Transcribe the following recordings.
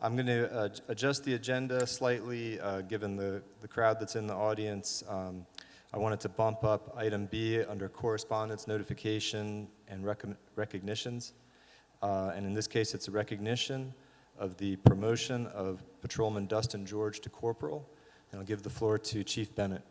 I'm going to adjust the agenda slightly, given the crowd that's in the audience. I wanted to bump up item B under correspondence, notification, and recognitions. And in this case, it's a recognition of the promotion of Patrolman Dustin George to corporal. And I'll give the floor to Chief Bennett.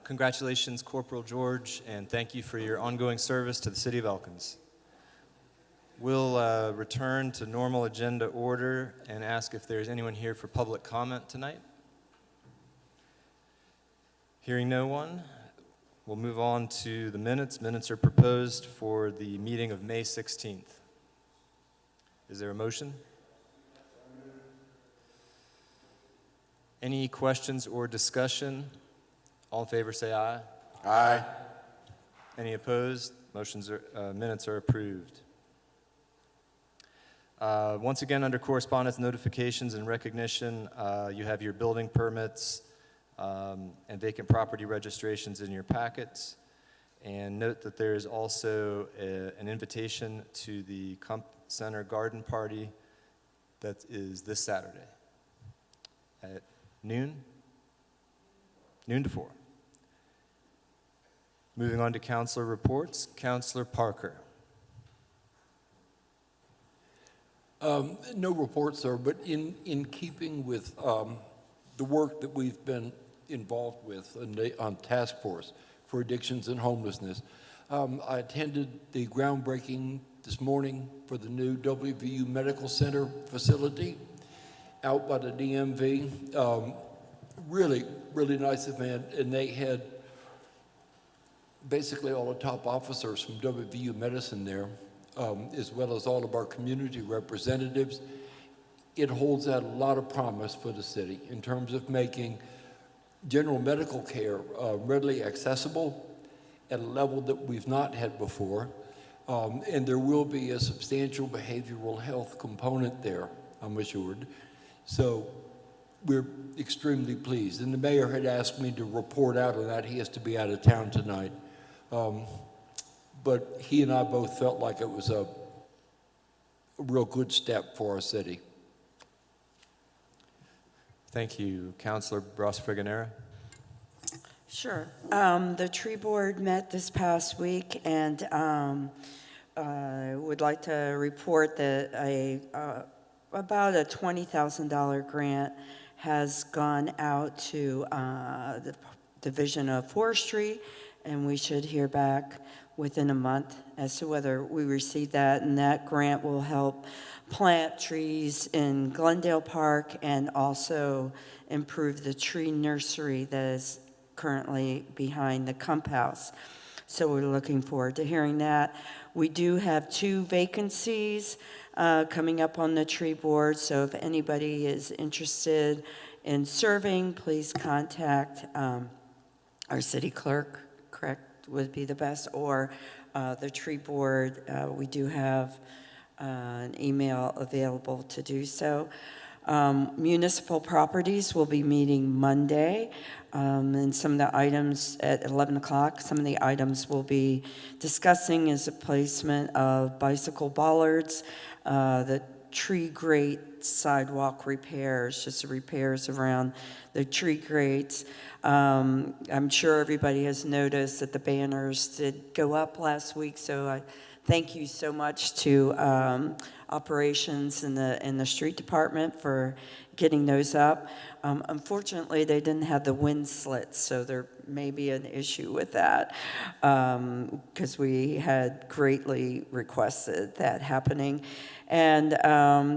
Congratulations, Corporal George, and thank you for your ongoing service to the City of Elkins. We'll return to normal agenda order and ask if there's anyone here for public comment tonight. Hearing no one, we'll move on to the minutes. Minutes are proposed for the meeting of May 16th. Is there a motion? Any questions or discussion? All in favor say aye. Aye. Any opposed? Minutes are approved. Once again, under correspondence, notifications, and recognition, you have your building permits and vacant property registrations in your packets. And note that there is also an invitation to the Kump Center Garden Party that is this Saturday at noon to 4. Moving on to councilor reports, Councilor Parker. No reports, sir, but in keeping with the work that we've been involved with on Task Force for Addictions and Homelessness, I attended the groundbreaking this morning for the new WVU Medical Center facility out by the DMV. Really, really nice event, and they had basically all the top officers from WVU Medicine there, as well as all of our community representatives. It holds out a lot of promise for the city in terms of making general medical care readily accessible at a level that we've not had before. And there will be a substantial behavioral health component there, I'm assured. So we're extremely pleased. And the mayor had asked me to report out on that. He has to be out of town tonight. But he and I both felt like it was a real good step for our city. Thank you. Councilor Ross-Friganera. Sure. The tree board met this past week, and I would like to report that about a $20,000 grant has gone out to the Division of Forestry, and we should hear back within a month as to whether we receive that, and that grant will help plant trees in Glendale Park and also improve the tree nursery that is currently behind the Kump House. So we're looking forward to hearing that. We do have 2 vacancies coming up on the tree board, so if anybody is interested in serving, please contact our city clerk, correct, would be the best, or the tree board. We do have an email available to do so. Municipal Properties will be meeting Monday, and some of the items at 11 o'clock, some of the items we'll be discussing is the placement of bicycle bollards, the tree grate sidewalk repairs, just the repairs around the tree grates. I'm sure everybody has noticed that the banners did go up last week, so I thank you so much to operations in the street department for getting those up. Unfortunately, they didn't have the wind slits, so there may be an issue with that because we had greatly requested that happening. And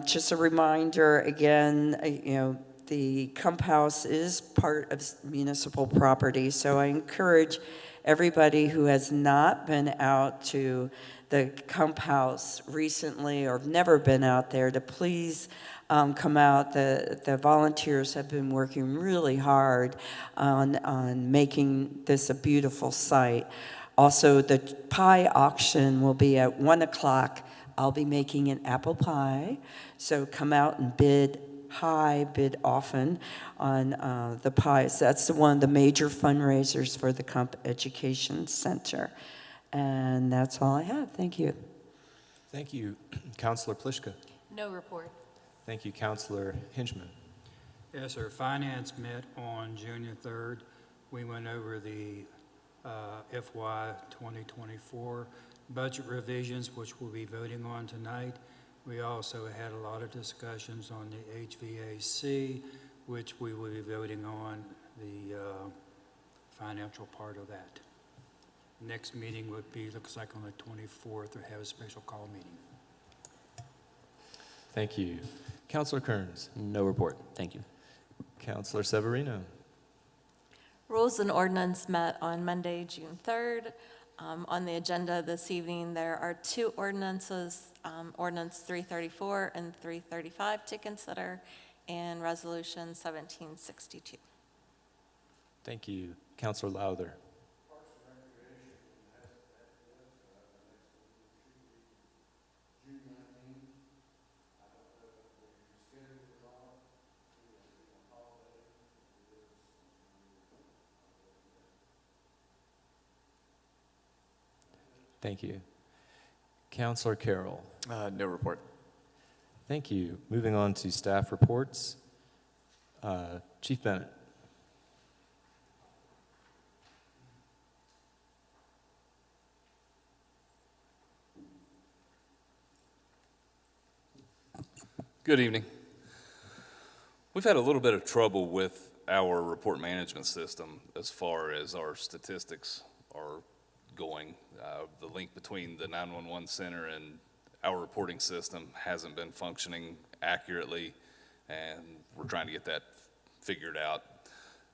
just a reminder again, the Kump House is part of municipal property, so I encourage everybody who has not been out to the Kump House recently or never been out there to please come out. The volunteers have been working really hard on making this a beautiful site. Also, the pie auction will be at 1 o'clock. I'll be making an apple pie, so come out and bid high, bid often on the pies. That's one of the major fundraisers for the Kump Education Center. And that's all I have. Thank you. Thank you. Councilor Pliszka. No report. Thank you. Councilor Hinchman. Yes, sir. Finance met on June the 3rd. We went over the FY 2024 budget revisions, which we'll be voting on tonight. We also had a lot of discussions on the HVAC, which we will be voting on the financial part of that. Next meeting would be, looks like on the 24th, or have a special call meeting. Thank you. Councilor Kearns. No report. Thank you. Councilor Severino. Rules and Ordinance met on Monday, June 3rd. On the agenda this evening, there are 2 ordinances, Ordinance 334 and 335 to consider, and Resolution 1762. Thank you. Councilor Lowther. Thank you. Counselor Carroll. No report. Thank you. Moving on to staff reports. Chief Bennett. Good evening. We've had a little bit of trouble with our report management system as far as our statistics are going. The link between the 911 center and our reporting system hasn't been functioning accurately, and we're trying to get that figured out.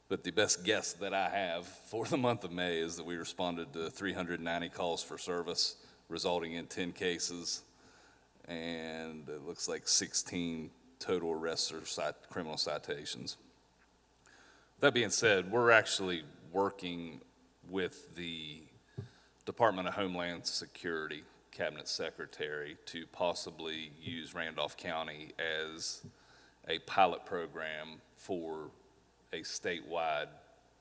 But the best guess that I have for the month of May is that we responded to 390 calls for service, resulting in 10 cases, and it looks like 16 total arrests or criminal citations. That being said, we're actually working with the Department of Homeland Security Cabinet Secretary to possibly use Randolph County as a pilot program for a statewide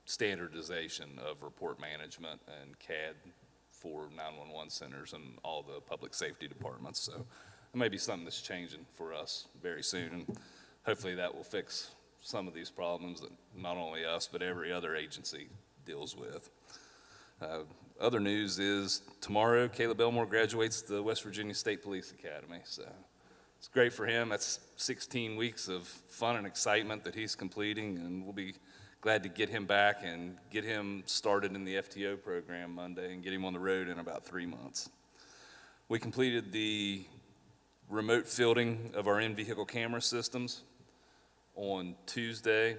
standardization of report management and CAD for 911 centers and all the public safety departments. So it may be something that's changing for us very soon, and hopefully that will fix some of these problems that not only us, but every other agency deals with. Other news is tomorrow, Caleb Elmore graduates the West Virginia State Police Academy. So it's great for him. That's 16 weeks of fun and excitement that he's completing, and we'll be glad to get him back and get him started in the FTO program Monday and get him on the road in about 3 months. We completed the remote fielding of our in-vehicle camera systems on Tuesday.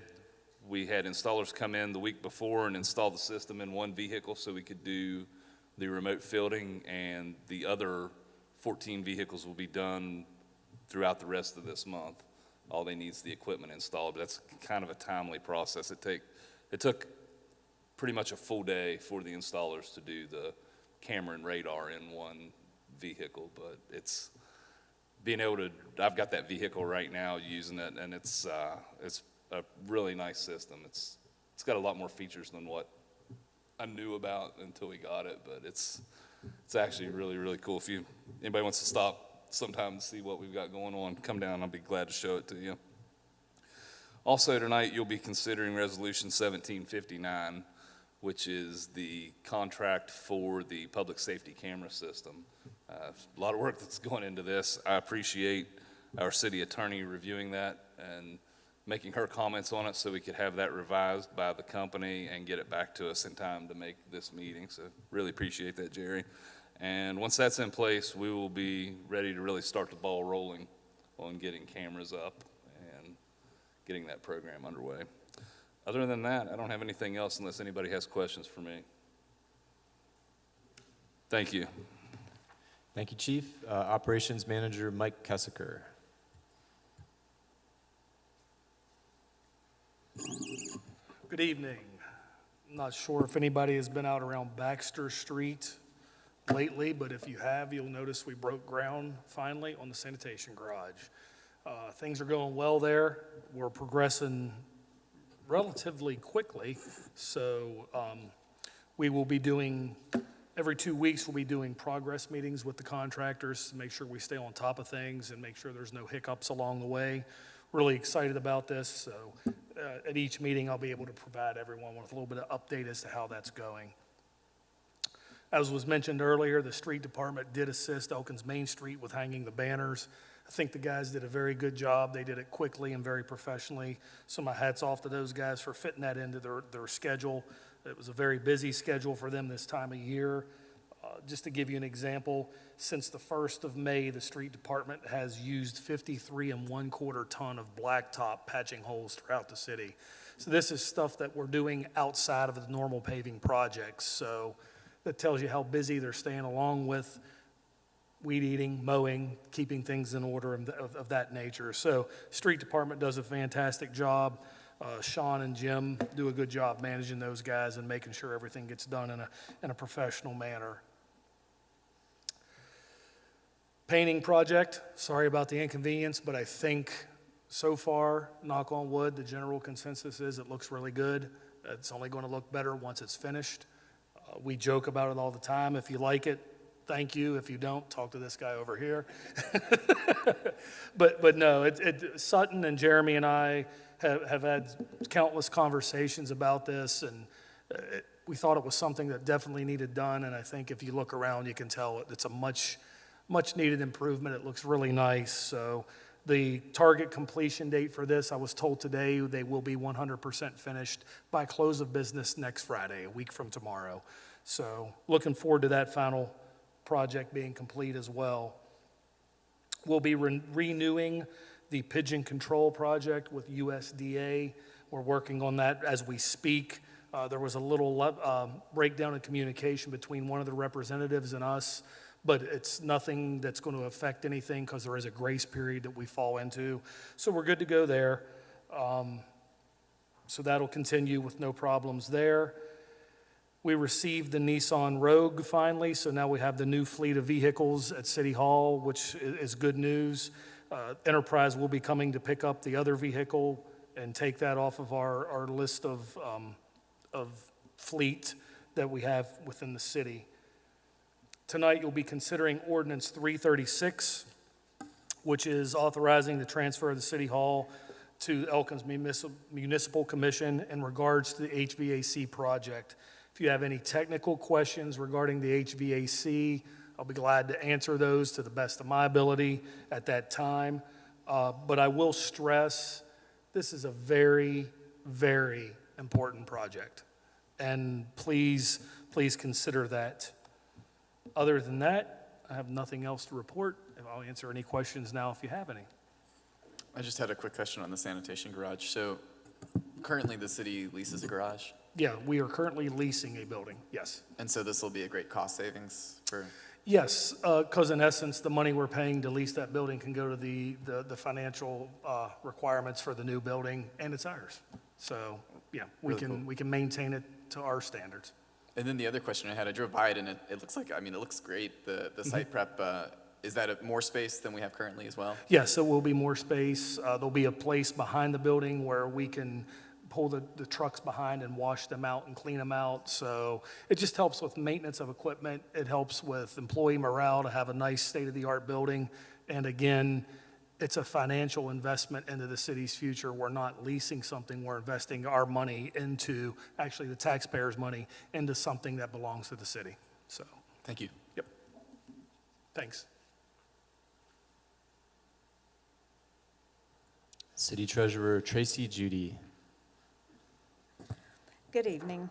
We had installers come in the week before and install the system in one vehicle so we could do the remote fielding, and the other 14 vehicles will be done throughout the rest of this month. All they need is the equipment installed, but that's kind of a timely process. It took pretty much a full day for the installers to do the camera and radar in one vehicle, but it's being able to, I've got that vehicle right now using it, and it's a really nice system. It's got a lot more features than what I knew about until we got it, but it's actually really, really cool. If anybody wants to stop sometime to see what we've got going on, come down. I'll be glad to show it to you. Also tonight, you'll be considering Resolution 1759, which is the contract for the public safety camera system. A lot of work that's going into this. I appreciate our city attorney reviewing that and making her comments on it so we could have that revised by the company and get it back to us in time to make this meeting. So really appreciate that, Jerry. And once that's in place, we will be ready to really start the ball rolling on getting cameras up and getting that program underway. Other than that, I don't have anything else unless anybody has questions for me. Thank you. Thank you, Chief. Operations Manager Mike Kessiker. Good evening. I'm not sure if anybody has been out around Baxter Street lately, but if you have, you'll notice we broke ground finally on the sanitation garage. Things are going well there. We're progressing relatively quickly, so we will be doing, every 2 weeks, we'll be doing progress meetings with the contractors to make sure we stay on top of things and make sure there's no hiccups along the way. Really excited about this, so at each meeting, I'll be able to provide everyone with a little bit of update as to how that's going. As was mentioned earlier, the street department did assist Elkins Main Street with hanging the banners. I think the guys did a very good job. They did it quickly and very professionally. So my hat's off to those guys for fitting that into their schedule. It was a very busy schedule for them this time of year. Just to give you an example, since the 1st of May, the street department has used 53 1/4 ton of blacktop patching holes throughout the city. So this is stuff that we're doing outside of the normal paving projects. So that tells you how busy they're staying, along with weed eating, mowing, keeping things in order of that nature. So street department does a fantastic job. Sean and Jim do a good job managing those guys and making sure everything gets done in a professional manner. Painting project, sorry about the inconvenience, but I think so far, knock on wood, the general consensus is it looks really good. It's only going to look better once it's finished. We joke about it all the time. If you like it, thank you. If you don't, talk to this guy over here. But no, Sutton and Jeremy and I have had countless conversations about this, and we thought it was something that definitely needed done, and I think if you look around, you can tell it's a much needed improvement. It looks really nice. So the target completion date for this, I was told today, they will be 100% finished by close of business next Friday, a week from tomorrow. So looking forward to that final project being complete as well. We'll be renewing the pigeon control project with USDA. We're working on that as we speak. There was a little breakdown in communication between one of the representatives and us, but it's nothing that's going to affect anything because there is a grace period that we fall into. So we're good to go there. So that'll continue with no problems there. We received the Nissan Rogue finally, so now we have the new fleet of vehicles at City Hall, which is good news. Enterprise will be coming to pick up the other vehicle and take that off of our list of fleet that we have within the city. Tonight, you'll be considering Ordinance 336, which is authorizing the transfer of the City Hall to Elkins Municipal Commission in regards to the HVAC project. If you have any technical questions regarding the HVAC, I'll be glad to answer those to the best of my ability at that time. But I will stress, this is a very, very important project. And please consider that. Other than that, I have nothing else to report. I'll answer any questions now if you have any. I just had a quick question on the sanitation garage. So currently the city leases a garage, Yeah, we are currently leasing a building, yes. and so this will be a great cost savings for, Yes, because in essence, the money we're paying to lease that building can go to the financial requirements for the new building, and it's ours. So, yeah, we Really cool. we can maintain it to our standards. and then the other question I had, I drove by it and it looks like, I mean, it looks great. The site prep, is that more space than we have currently as well? Yes, there will be more space. There'll be a place behind the building where we can pull the trucks behind and wash them out and clean them out. So it just helps with maintenance of equipment. It helps with employee morale to have a nice state-of-the-art building. And again, it's a financial investment into the city's future. We're not leasing something, we're investing our money into, actually the taxpayers' money, into something that belongs to the city. So, Thank you. yep. Thanks. City Treasurer Tracy Judy. Good evening.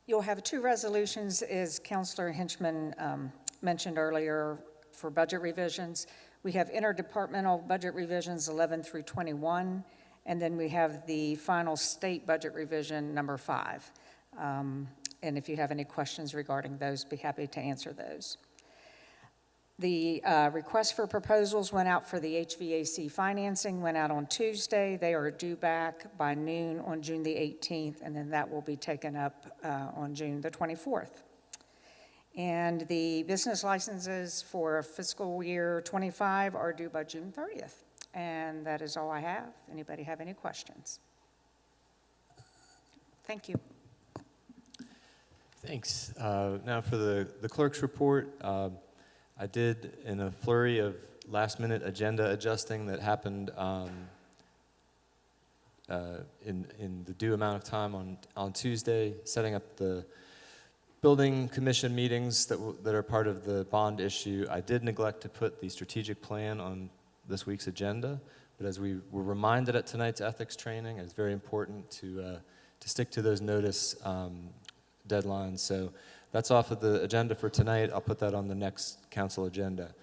You'll have two resolutions, as Councilor Hinchman mentioned earlier, for budget revisions. We have interdepartmental budget revisions 11 through 21, and then we have the final state budget revision number 5. And if you have any questions regarding those, be happy to answer those. The request for proposals went out for the HVAC financing, went out on Tuesday. They are due back by noon on June the 18th, and then that will be taken up on June the 24th. And the business licenses for fiscal year 25 are due by June 30th. And that is all I have. Anybody have any questions? Thank you. Thanks. Now for the clerk's report. I did, in a flurry of last-minute agenda adjusting that happened in the due amount of time on Tuesday, setting up the building commission meetings that are part of the bond issue. I did neglect to put the strategic plan on this week's agenda, but as we were reminded at tonight's ethics training, it's very important to stick to those notice deadlines. So that's off of the agenda for tonight. I'll put that on the next council agenda.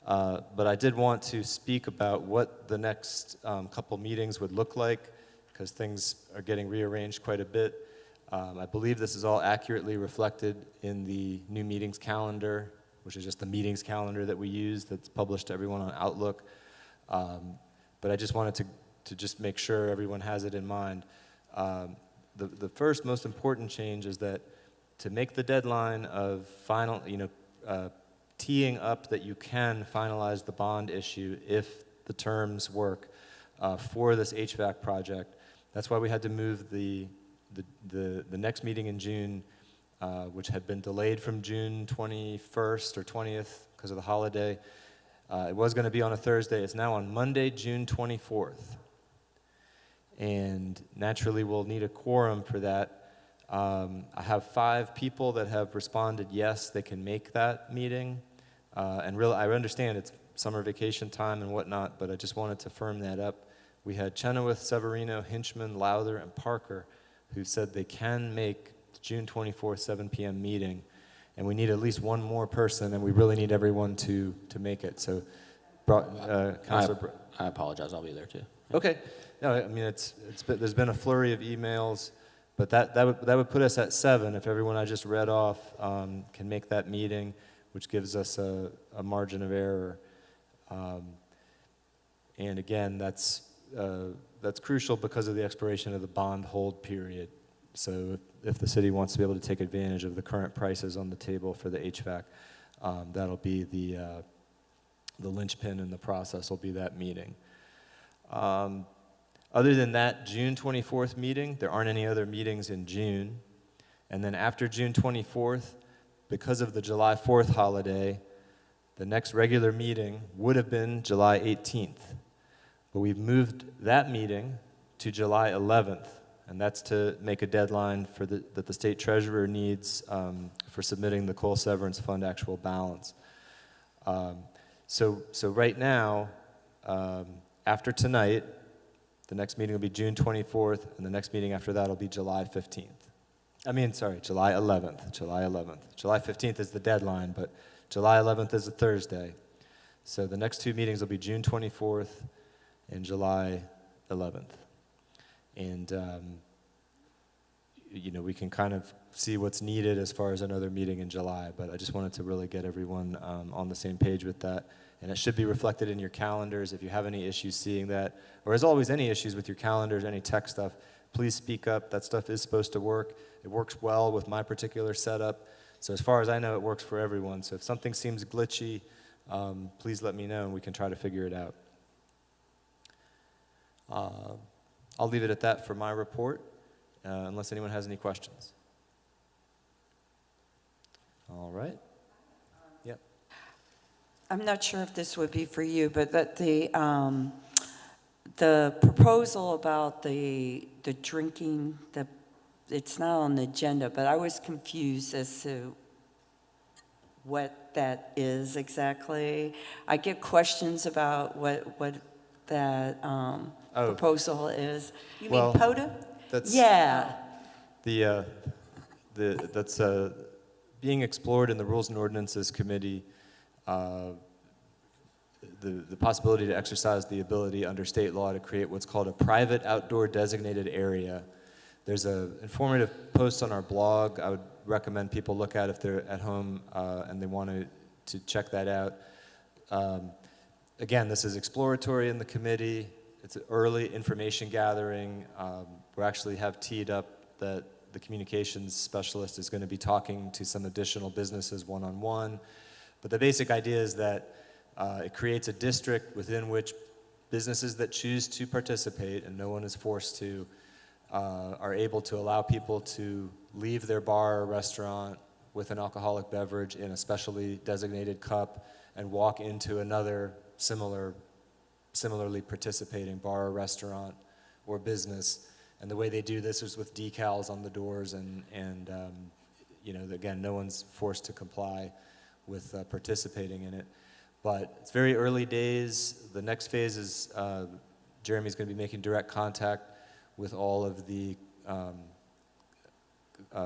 But I did want to speak about what the next couple meetings would look like, because things are getting rearranged quite a bit. I believe this is all accurately reflected in the new meetings calendar, which is just the meetings calendar that we use that's published to everyone on Outlook. But I just wanted to just make sure everyone has it in mind. The first most important change is that to make the deadline of final, teeing up that you can finalize the bond issue if the terms work for this HVAC project. That's why we had to move the next meeting in June which had been delayed from June 21st or 20th because of the holiday. It was going to be on a Thursday. It's now on Monday, June 24th. And naturally, we'll need a quorum for that. I have 5 people that have responded yes, they can make that meeting. And really, I understand it's summer vacation time and whatnot, but I just wanted to firm that up. We had Chenoweth, Severino, Hinchman, Lowther, and Parker who said they can make the June 24th, 7 p.m. meeting. And we need at least one more person, and we really need everyone to make it. So, Councilor... I apologize, I'll be there too. Okay. No, I mean, there's been a flurry of emails, but that would put us at 7 if everyone I just read off can make that meeting, which gives us a margin of error. And again, that's crucial because of the expiration of the bond hold period. So if the city wants to be able to take advantage of the current prices on the table for the HVAC, that'll be the linchpin in the process will be that meeting. Other than that June 24th meeting, there aren't any other meetings in June. And then after June 24th, because of the July 4th holiday, the next regular meeting would have been July 18th. But we've moved that meeting to July 11th, and that's to make a deadline for that the state treasurer needs for submitting the coal severance fund actual balance. So right now, after tonight, the next meeting will be June 24th, and the next meeting after that will be July 15th. July 11th. July 15th is the deadline, but July 11th is a Thursday. So the next 2 meetings will be June 24th and July 11th. And, we can kind of see what's needed as far as another meeting in July, but I just wanted to really get everyone on the same page with that. And it should be reflected in your calendars. If you have any issues seeing that, or as always, any issues with your calendars, any tech stuff, please speak up. That stuff is supposed to work. It works well with my particular setup. So as far as I know, it works for everyone. So if something seems glitchy, please let me know and we can try to figure it out. I'll leave it at that for my report, unless anyone has any questions. All right. Yep. I'm not sure if this would be for you, but that the proposal about the drinking, it's not on the agenda, but I was confused as to what that is exactly. I get questions about what that proposal is. You Well, mean POTA? That's Yeah. that's being explored in the Rules and Ordinances Committee. The possibility to exercise the ability under state law to create what's called a private outdoor designated area. There's an informative post on our blog I would recommend people look at if they're at home and they want to check that out. Again, this is exploratory in the committee. It's early information gathering. We actually have teed up that the communications specialist is going to be talking to some additional businesses one-on-one. But the basic idea is that it creates a district within which businesses that choose to participate, and no one is forced to, are able to allow people to leave their bar or restaurant with an alcoholic beverage in a specially designated cup and walk into another similarly participating bar or restaurant or business. And the way they do this is with decals on the doors and again, no one's forced to comply with participating in it. But it's very early days. The next phase is Jeremy's going to be making direct contact with all of the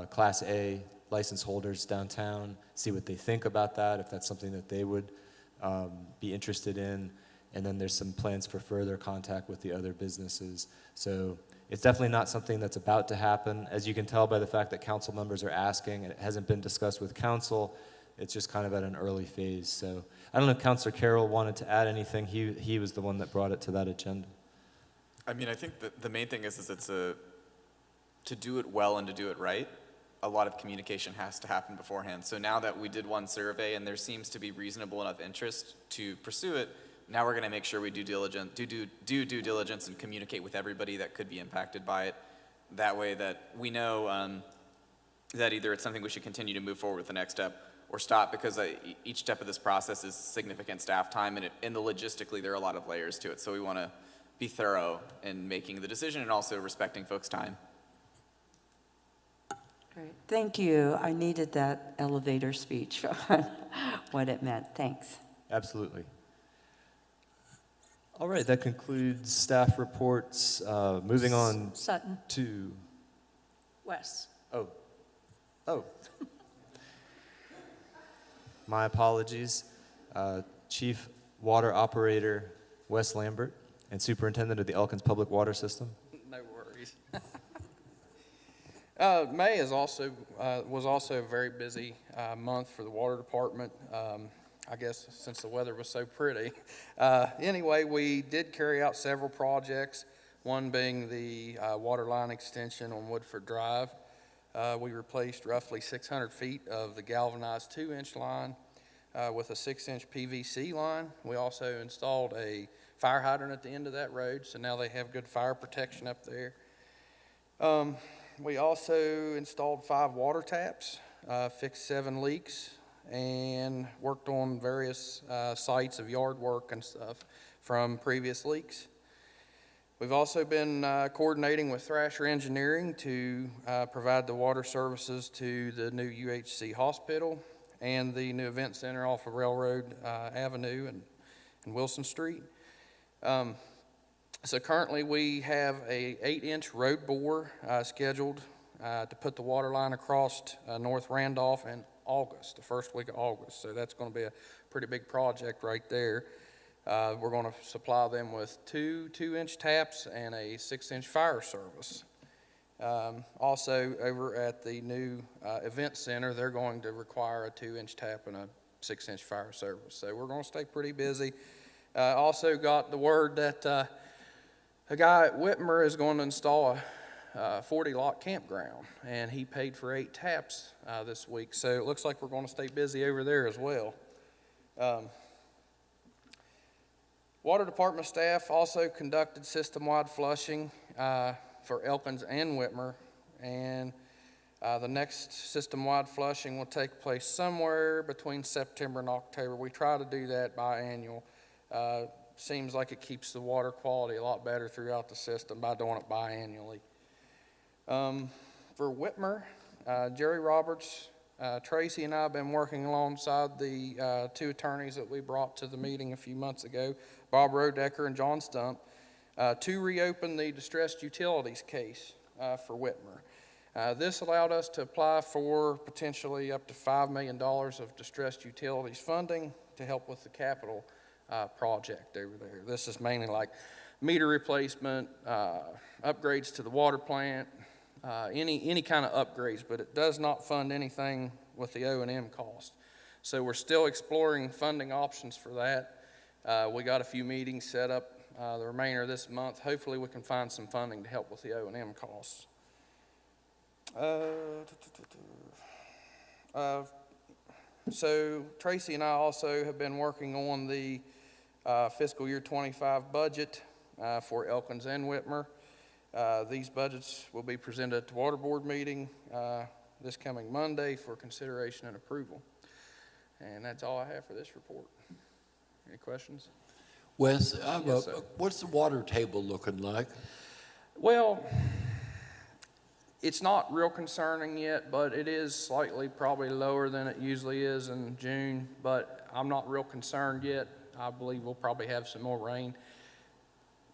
Class A license holders downtown, see what they think about that, if that's something that they would be interested in. And then there's some plans for further contact with the other businesses. So it's definitely not something that's about to happen. As you can tell by the fact that council members are asking, and it hasn't been discussed with council, it's just kind of at an early phase. So I don't know if Councilor Carroll wanted to add anything. He was the one that brought it to that agenda. I mean, I think that the main thing is to do it well and to do it right, a lot of communication has to happen beforehand. So now that we did one survey and there seems to be reasonable enough interest to pursue it, now we're going to make sure we do due diligence and communicate with everybody that could be impacted by it. That way that we know that either it's something we should continue to move forward with the next step or stop, because each step of this process is significant staff time, and the logistically, there are a lot of layers to it. So we want to be thorough in making the decision and also respecting folks' time. Great. Thank you. I needed that elevator speech on what it meant. Thanks. Absolutely. All right, that concludes staff reports. Moving on Sutton, to, Wes. oh. My apologies. Chief Water Operator Wes Lambert and Superintendent of the Elkins Public Water System. No worries. May is also was also a very busy month for the water department. I guess since the weather was so pretty. Anyway, we did carry out several projects. One being the water line extension on Woodford Drive. We replaced roughly 600 feet of the galvanized 2-inch line with a 6-inch PVC line. We also installed a fire hydrant at the end of that road, so now they have good fire protection up there. We also installed 5 water taps, fixed 7 leaks, and worked on various sites of yard work and stuff from previous leaks. We've also been coordinating with Thrasher Engineering to provide the water services to the new UHC hospital and the new event center off of Railroad Avenue and Wilson Street. So currently we have a 8-inch road bore scheduled to put the water line across North Randolph in August, the first week of August. So that's going to be a pretty big project right there. We're going to supply them with 2 2-inch taps and a 6-inch fire service. Also, over at the new event center, they're going to require a 2-inch tap and a 6-inch fire service. So we're going to stay pretty busy. Also got the word that a guy at Whitmer is going to install a 40-lot campground, and he paid for 8 taps this week. So it looks like we're going to stay busy over there as well. Water department staff also conducted system-wide flushing for Elkins and Whitmer, and the next system-wide flushing will take place somewhere between September and October. We try to do that biannual. Seems like it keeps the water quality a lot better throughout the system by doing it biannually. For Whitmer, Jerry Roberts, Tracy and I have been working alongside the 2 attorneys that we brought to the meeting a few months ago, Bob Rodecker and John Stump, to reopen the distressed utilities case for Whitmer. This allowed us to apply for potentially up to $5 million of distressed utilities funding to help with the capital project over there. This is mainly like meter replacement, upgrades to the water plant, any kind of upgrades, but it does not fund anything with the O&M cost. So we're still exploring funding options for that. We got a few meetings set up the remainder of this month. Hopefully we can find some funding to help with the O&M costs. So Tracy and I also have been working on the fiscal year 25 budget for Elkins and Whitmer. These budgets will be presented at the Water Board meeting this coming Monday for consideration and approval. And that's all I have for this report. Any questions? Wes, Yes, sir. what's the water table looking like? Well, it's not real concerning yet, but it is slightly probably lower than it usually is in June, but I'm not real concerned yet. I believe we'll probably have some more rain.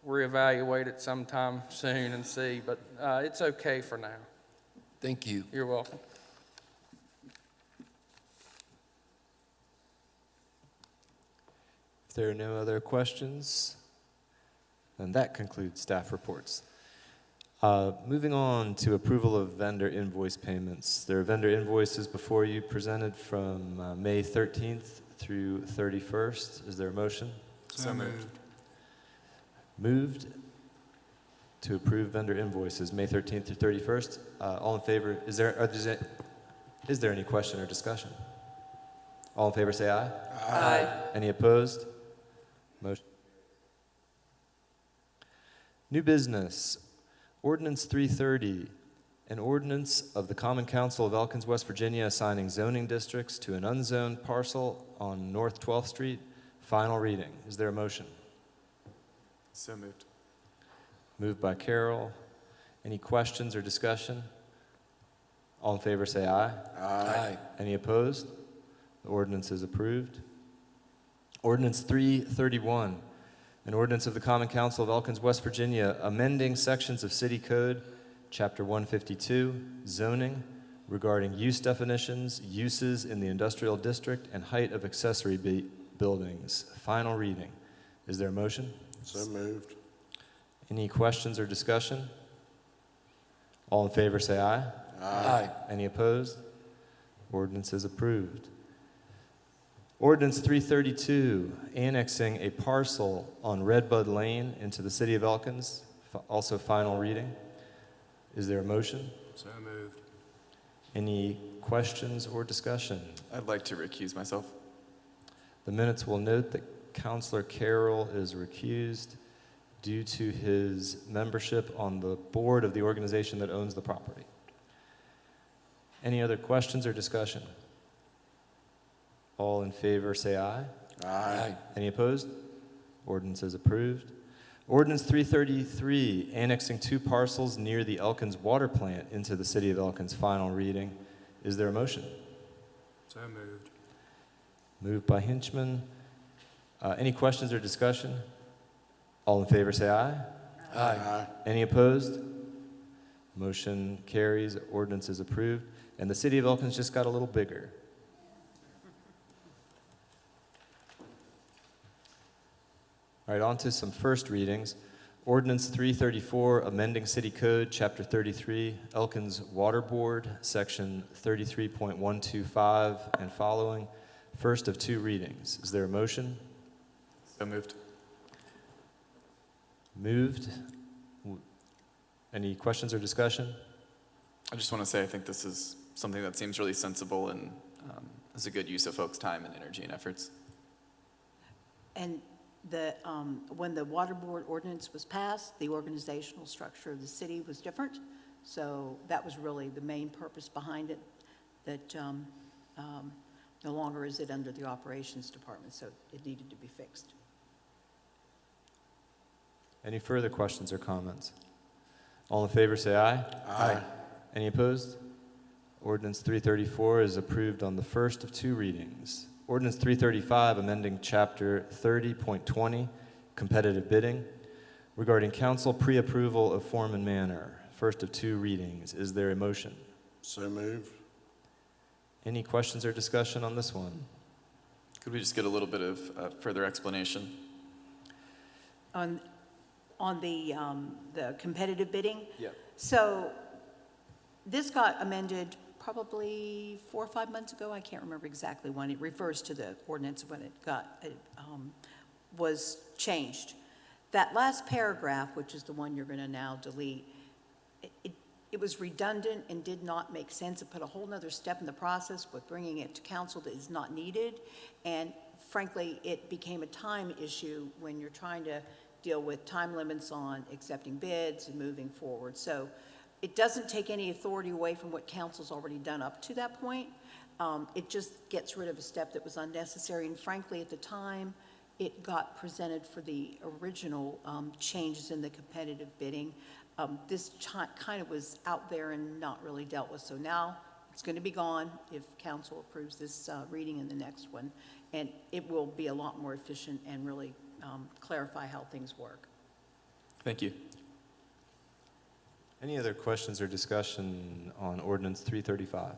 Reevaluate it sometime soon and see, but it's okay for now. Thank you. You're welcome. If there are no other questions, then that concludes staff reports. Moving on to approval of vendor invoice payments. There are vendor invoices before you presented from May 13th through 31st. Is there a motion? So moved. Moved to approve vendor invoices, May 13th through 31st. All in favor, is there any question or discussion? All in favor say aye. Aye. Any opposed? Motion. New business, ordinance 330, An ordinance of the Common Council of Elkins, West Virginia, assigning zoning districts to an unzoned parcel on North 12th Street. Final reading. Is there a motion? So moved. Moved by Carol. Any questions or discussion? All in favor say aye. Aye. Any opposed? The ordinance is approved. Ordinance 331, an ordinance of the Common Council of Elkins, West Virginia, amending sections of City Code, Chapter 152, zoning, regarding use definitions, uses in the industrial district, and height of accessory buildings. Final reading. Is there a motion? So moved. Any questions or discussion? All in favor say aye. Aye. Any opposed? Ordinance is approved. Ordinance 332, annexing a parcel on Redbud Lane into the city of Elkins. Also final reading. Is there a motion? So moved. Any questions or discussion? I'd like to recuse myself. The minutes will note that Counselor Carroll is recused due to his membership on the board of the organization that owns the property. Any other questions or discussion? All in favor say aye. Aye. Any opposed? Ordinance is approved. Ordinance 333, annexing 2 parcels near the Elkins water plant into the city of Elkins. Final reading. Is there a motion? So moved. Moved by Hinchman. Any questions or discussion? All in favor say aye. Aye. Any opposed? Motion carries. Ordinance is approved. And the city of Elkins just got a little bigger. All right, on to some first readings. Ordinance 334, amending City Code, Chapter 33, Elkins Water Board, Section 33.125 and following. First of 2 readings. Is there a motion? So moved. Moved. Any questions or discussion? I just want to say I think this is something that seems really sensible and is a good use of folks' time and energy and efforts. And when the water board ordinance was passed, the organizational structure of the city was different. So that was really the main purpose behind it, that no longer is it under the operations department, so it needed to be fixed. Any further questions or comments? All in favor say aye. Aye. Any opposed? Ordinance 334 is approved on the first of 2 readings. Ordinance 335, amending Chapter 30.20, competitive bidding, regarding council pre-approval of form and manner. First of 2 readings. Is there a motion? So moved. Any questions or discussion on this one? Could we just get a little bit of further explanation? On the competitive bidding? Yeah. So this got amended probably 4 or 5 months ago. I can't remember exactly when. It refers to the ordinance when it was changed. That last paragraph, which is the one you're going to now delete, it was redundant and did not make sense. It put a whole nother step in the process with bringing it to council that is not needed. And frankly, it became a time issue when you're trying to deal with time limits on accepting bids and moving forward. So it doesn't take any authority away from what council's already done up to that point. It just gets rid of a step that was unnecessary. And frankly, at the time, it got presented for the original changes in the competitive bidding. This kind of was out there and not really dealt with. So now it's going to be gone if council approves this reading in the next one. And it will be a lot more efficient and really clarify how things work. Thank you. Any other questions or discussion on Ordinance 335?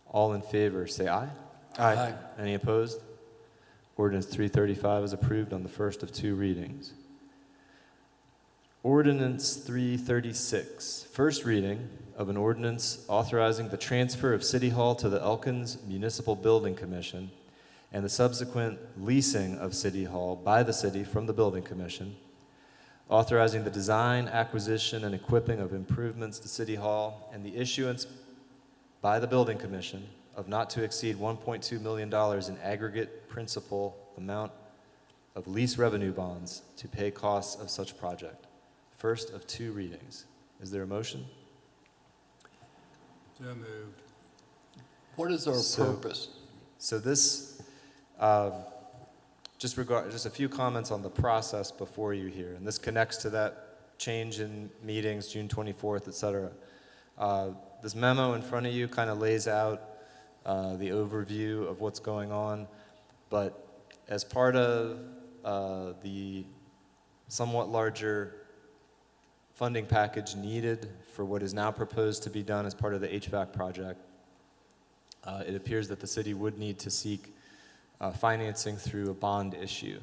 All in favor, say aye. Aye. Any opposed? Ordinance 335 is approved on the first of 2 readings. Ordinance 336, first reading of an ordinance authorizing the transfer of City Hall to the Elkins Municipal Building Commission and the subsequent leasing of City Hall by the city from the Building Commission, authorizing the design, acquisition, and equipping of improvements to City Hall, and the issuance by the Building Commission of not to exceed $1.2 million in aggregate principal amount of lease revenue bonds to pay costs of such project. First of 2 readings. Is there a motion? So moved. What is our So- purpose? So this, just a few comments on the process before you here, and this connects to that change in meetings, June 24th, et cetera. This memo in front of you kind of lays out the overview of what's going on, but as part of the somewhat larger funding package needed for what is now proposed to be done as part of the HVAC project, it appears that the city would need to seek financing through a bond issue.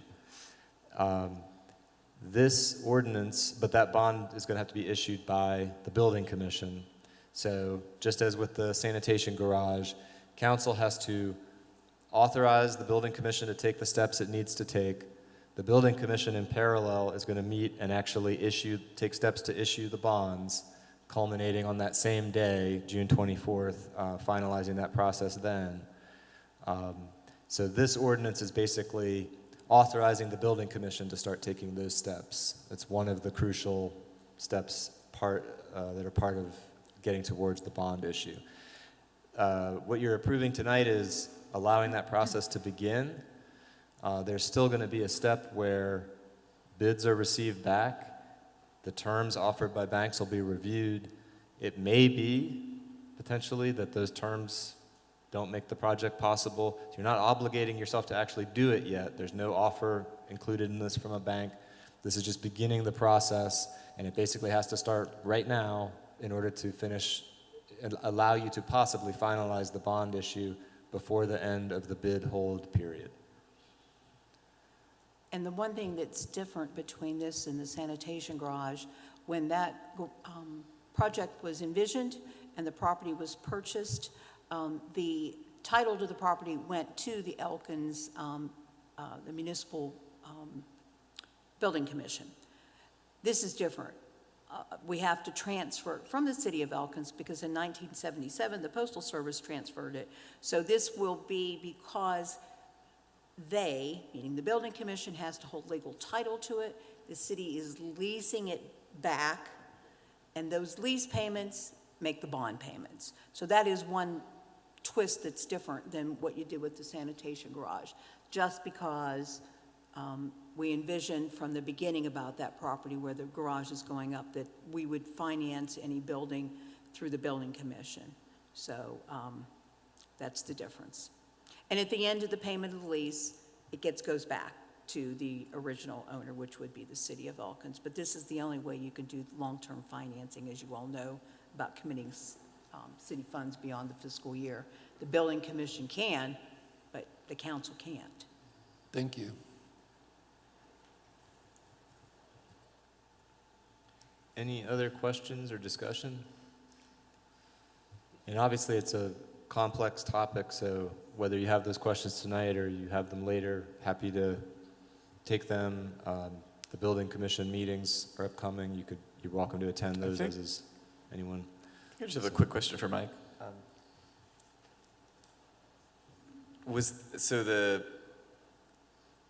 This ordinance, but that bond is going to have to be issued by the building commission. So just as with the sanitation garage, council has to authorize the building commission to take the steps it needs to take. The building commission in parallel is going to meet and actually take steps to issue the bonds, culminating on that same day, June 24th, finalizing that process then. So this ordinance is basically authorizing the building commission to start taking those steps. It's one of the crucial steps that are part of getting towards the bond issue. What you're approving tonight is allowing that process to begin. There's still going to be a step where bids are received back. The terms offered by banks will be reviewed. It may be, potentially, that those terms don't make the project possible. So you're not obligating yourself to actually do it yet. There's no offer included in this from a bank. This is just beginning the process, and it basically has to start right now in order to finish and allow you to possibly finalize the bond issue before the end of the bid hold period. And the one thing that's different between this and the sanitation garage, when that project was envisioned and the property was purchased, the title to the property went to the Elkins, the municipal building commission. This is different. We have to transfer it from the city of Elkins because in 1977, the Postal Service transferred it. So this will be because they, meaning the building commission, has to hold legal title to it. The city is leasing it back, and those lease payments make the bond payments. So that is one twist that's different than what you did with the sanitation garage, just because we envisioned from the beginning about that property where the garage is going up that we would finance any building through the building commission. So that's the difference. And at the end of the payment of the lease, it goes back to the original owner, which would be the city of Elkins. But this is the only way you can do long-term financing, as you all know, about committing city funds beyond the fiscal year. The building commission can, but the council can't. Thank you. Any other questions or discussion? And obviously, it's a complex topic, so whether you have those questions tonight or you have them later, happy to take them. The building commission meetings are upcoming. You're welcome to attend those, as is anyone. I just have a quick question for Mike.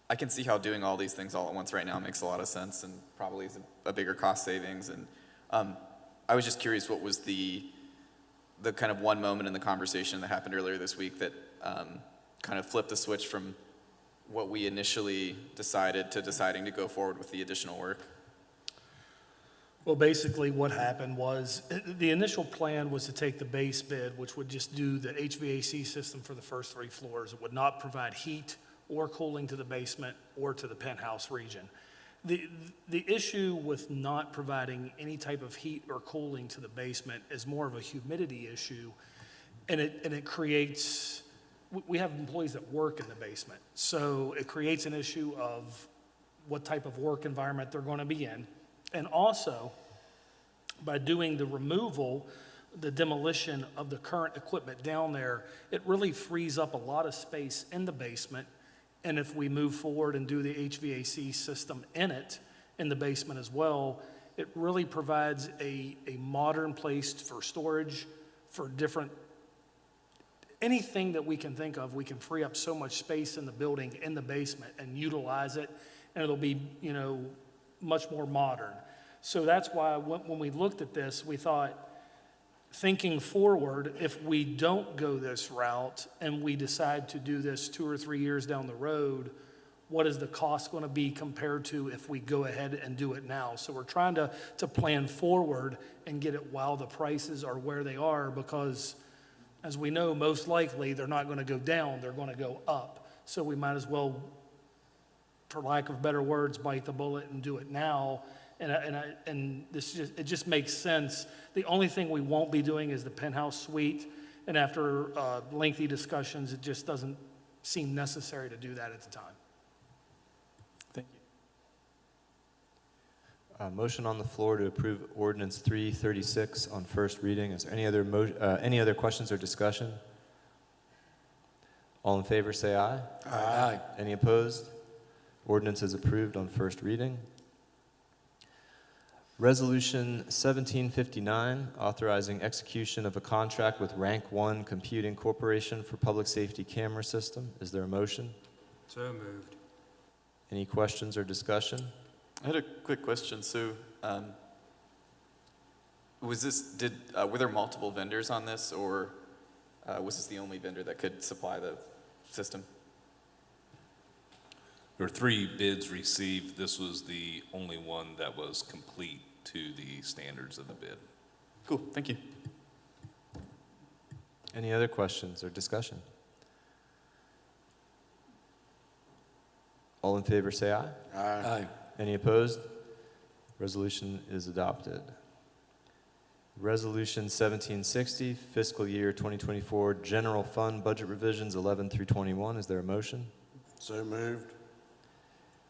I can see how doing all these things all at once right now makes a lot of sense and probably is a bigger cost savings. And I was just curious, what was the kind of one moment in the conversation that happened earlier this week that kind of flipped the switch from what we initially decided to deciding to go forward with the additional work? Well, basically what happened was the initial plan was to take the base bid, which would just do the HVAC system for the first 3 floors. It would not provide heat or cooling to the basement or to the penthouse region. The issue with not providing any type of heat or cooling to the basement is more of a humidity issue, and it creates, we have employees that work in the basement, so it creates an issue of what type of work environment they're going to be in. And also, by doing the removal, the demolition of the current equipment down there, it really frees up a lot of space in the basement. And if we move forward and do the HVAC system in the basement as well, it really provides a modern place for storage, for different, anything that we can think of. We can free up so much space in the building, in the basement, and utilize it, and it'll be, much more modern. So that's why when we looked at this, we thought thinking forward, if we don't go this route and we decide to do this 2 or 3 years down the road, what is the cost going to be compared to if we go ahead and do it now? So we're trying to plan forward and get it while the prices are where they are, because as we know, most likely they're not going to go down, they're going to go up. So we might as well, for lack of better words, bite the bullet and do it now. And it just makes sense. The only thing we won't be doing is the penthouse suite. And after lengthy discussions, it just doesn't seem necessary to do that at the time. Thank you. Motion on the floor to approve ordinance 336 on first reading. Is there any other questions or discussion? All in favor, say aye. Aye. Any opposed? Ordinance is approved on first reading. Resolution 1759, authorizing execution of a contract with Rank 1 Computing Corporation for public safety camera system. Is there a motion? So moved. Any questions or discussion? I had a quick question. So, were there multiple vendors on this, or was this the only vendor that could supply the system? There were 3 bids received. This was the only one that was complete to the standards of the bid. Cool, thank you. Any other questions or discussion? All in favor, say aye. Aye. Any opposed? Resolution is adopted. Resolution 1760, fiscal year 2024 general fund budget revisions 11 through 21. Is there a motion? So moved.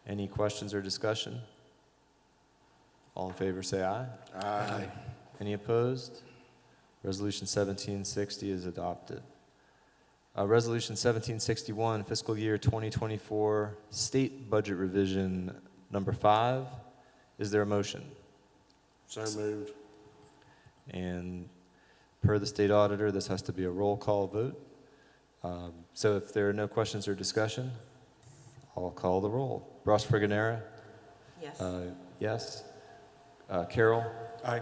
Any questions or discussion? All in favor, say aye. Aye. Any opposed? Resolution 1760 is adopted. Resolution 1761, fiscal year 2024 state budget revision number 5. Is there a motion? So moved. And per the state auditor, this has to be a roll call vote. So if there are no questions or discussion, I'll call the roll. Ross Friganera? Yes. Yes. Carroll? Aye.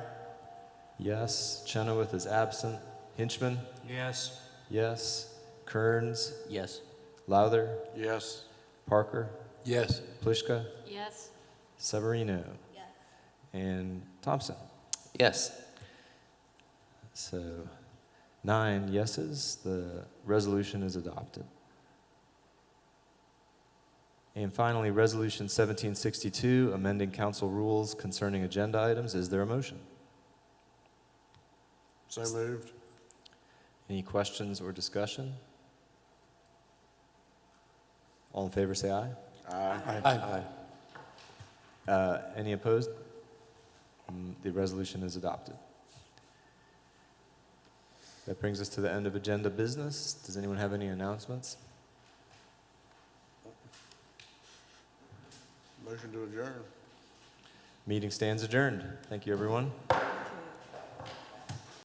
Yes. Chenoweth is absent. Hinchman? Yes. Yes. Kearns? Yes. Lowther? Yes. Parker? Yes. Pliszka? Yes. Severino? Yes. And Thompson? Yes. So 9 yeses, the resolution is adopted. And finally, Resolution 1762, amending council rules concerning agenda items. Is there a motion? So moved. Any questions or discussion? All in favor, say aye. Aye. Any opposed? The resolution is adopted. That brings us to the end of agenda business. Does anyone have any announcements? Motion to adjourn. Meeting stands adjourned. Thank you, everyone.